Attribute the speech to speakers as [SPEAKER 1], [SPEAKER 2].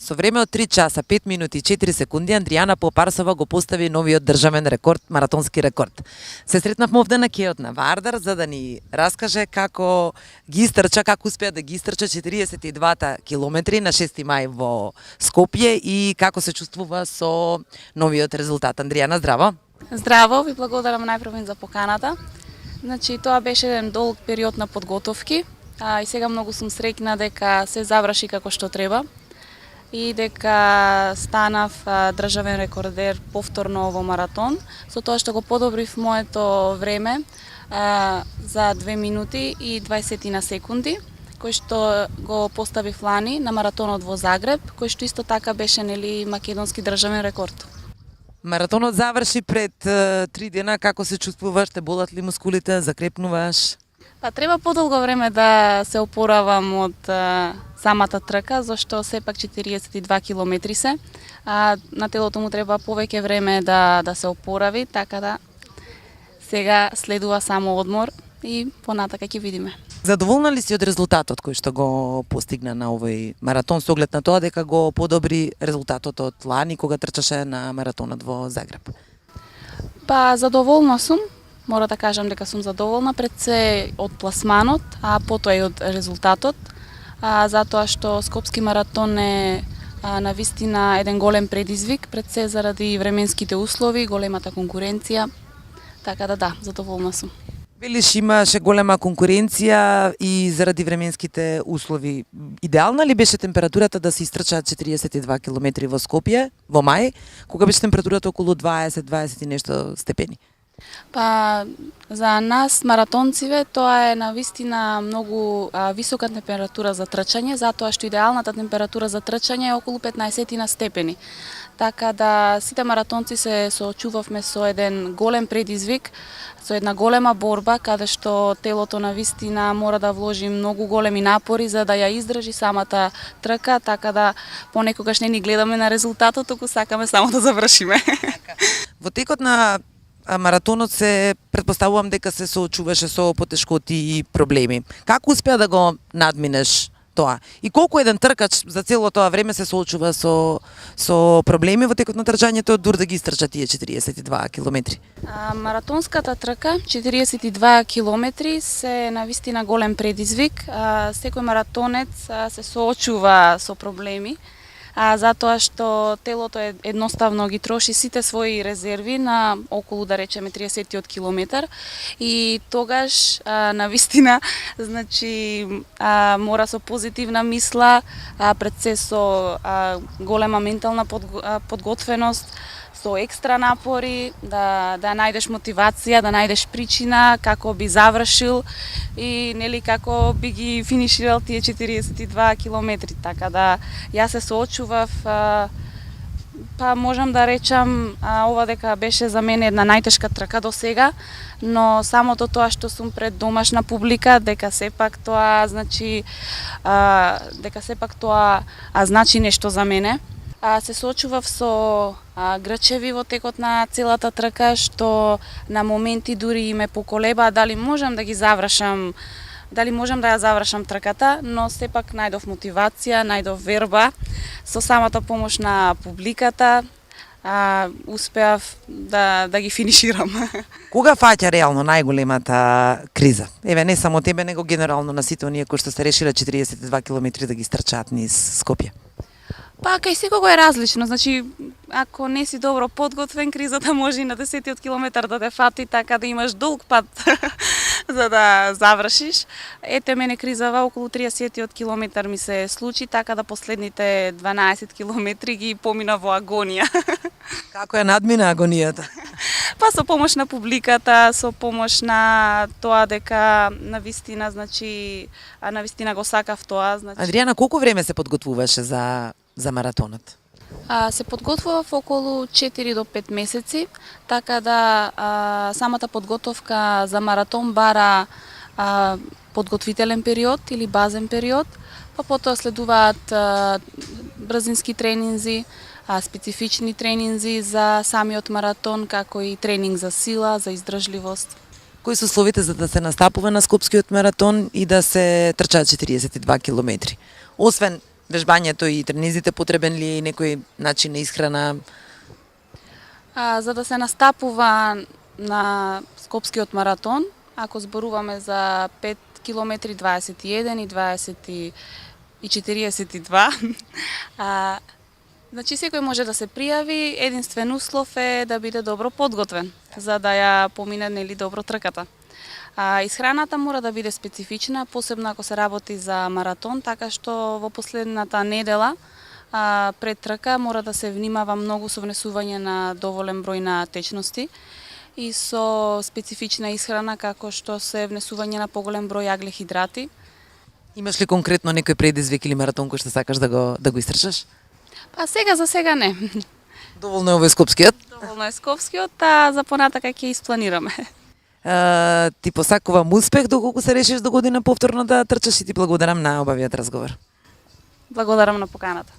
[SPEAKER 1] Со време од 3 часа, 5 минути и 4 секунди, Андријана Попарсова го постави новиот државен рекорд, маратонски рекорд. Се сретнавме овде на кеот на Вардар за да ни раскаже како ги истрча, како успеа да ги истрча 42 километри на 6 мај во Скопје и како се чувствува со новиот резултат. Андријана, здраво!
[SPEAKER 2] Здраво, ви благодарам најпрво за поканата. Значи, тоа беше еден долг период на подготовки, и сега многу сум среќна дека се заврши како што треба и дека станав државен рекордер повторно во маратон, со тоа што го подобрив моето време за 2 минути и 20 на секунди, кој што го поставив лани на маратонот во Загреб, кој што исто така беше македонски државен рекорд.
[SPEAKER 1] Маратонот заврши пред 3 дена, како се чувствуваш, те болат ли мускулите, закрепнуваш?
[SPEAKER 2] Па треба подолго време да се опоравам од самата трка, зашто сепак 42 километри се, на телото му треба повеќе време да се опорави, така да сега следува само одмор и понатака ќе видиме.
[SPEAKER 1] Задоволна ли си од резултатот кој што го постигна на овој маратон со оглед на тоа дека го подобри резултатот од лани кога трчаше на маратонот во Загреб?
[SPEAKER 2] Па задоволна сум. Мора да кажам дека сум задоволна пред се од пласманот, а потоа и од резултатот, затоа што Скопски маратон е навистина еден голем предизвик, пред се заради временските услови, големата конкуренција, така да, задоволна сум.
[SPEAKER 1] Велиш имаше голема конкуренција и заради временските услови. Идеална ли беше температурата да се истрчаат 42 километри во Скопје во мај, кога беше температурата околу 20 и нешто степени?
[SPEAKER 2] Па за нас маратонциве тоа е навистина многу висока температура за трчање, затоа што идеалната температура за трчање е околу 15 на степени. Така да сите маратонци се соочувавме со еден голем предизвик, со една голема борба каде што телото навистина мора да вложи многу големи напори за да ја издржи самата трка, така да понекогаш не ни гледаме на резултатот, туку сакаме само да завршиме.
[SPEAKER 1] Во текот на маратонот се претпоставувам дека се соочуваше со потешкоти и проблеми. Како успеа да го надминеш тоа? И колку еден тркач за цело тоа време се соочува со проблеми во текот на трчањето дур да ги истрча тие 42 километри?
[SPEAKER 2] Маратонската трка 42 километри се навистина голем предизвик. Секој маратонец се соочува со проблеми, затоа што телото едноставно ги троши сите своји резерви на околу, да речеме, 30 километар и тогаш навистина значи мора со позитивна мисла, пред се со голема ментална подготвеност, со екстра напори, да најдеш мотивација, да најдеш причина како би завршил и како би ги финиширал тие 42 километри. Така да јас се соочував, па можам да речам ова дека беше за мене една најтешка трка до сега, но самото тоа што сум пред домашна публика, дека сепак тоа значи значи нешто за мене. Се соочував со грчеви во текот на целата трка, што на моменти дури и ме поколебаа дали можам да ја завршам трката, но сепак најдов мотивација, најдов верба со самата помош на публиката, успеав да ги финиширам.
[SPEAKER 1] Кога фаќа реално најголемата криза? Еве, не само тебе, него генерално на сите оние кои што се решиле 42 километри да ги стрчаат низ Скопје?
[SPEAKER 2] Па кај секого е различно, значи ако не си добро подготвен, кризата може и на 10 километар да те фати, така да имаш долг пат за да завршиш. Ете, мене кризава околу 30 километар ми се случи, така да последните 12 километри ги помина во агонија.
[SPEAKER 1] Како ја надмина агонијата?
[SPEAKER 2] Па со помош на публиката, со помош на тоа дека навистина, значи, навистина го сакав тоа. Значи...
[SPEAKER 1] Андријана, колку време се подготвуваше за маратонот?
[SPEAKER 2] Се подготвував околу 4 до 5 месеци, така да самата подготовка за маратон бара подготвителен период или базен период, па потоа следуваат брзински тренинзи, специфични тренинзи за самиот маратон, како и тренинг за сила, за издржливост.
[SPEAKER 1] Кои се условите за да се настапува на Скопскиот маратон и да се трчаат 42 километри? Освен вежбањето и тренизите потребен ли е некој начин на исхрана?
[SPEAKER 2] За да се настапува на Скопскиот маратон, ако зборуваме за 5 километри 21 и 20 и 42, значи секој може да се пријави, единствен услов е да биде добро подготвен, за да ја помине нели добро трката. Исхраната мора да биде специфична, посебно ако се работи за маратон, така што во последната недела пред трка мора да се внимава многу со внесување на доволен број на течности и со специфична исхрана како што се внесување на поголем број аглехидрати.
[SPEAKER 1] Имаш ли конкретно некој предизвик или маратон кој што сакаш да го истрчаш?
[SPEAKER 2] Па сега за сега не.
[SPEAKER 1] Доволно е овој Скопскиот.
[SPEAKER 2] Доволно е Скопскиот, а за понатака ќе испланираме.
[SPEAKER 1] Ти посакувам успех доколку се решиш до година повторно да трчаш и ти благодарам на обавиот разговор.
[SPEAKER 2] Благодарам на поканата.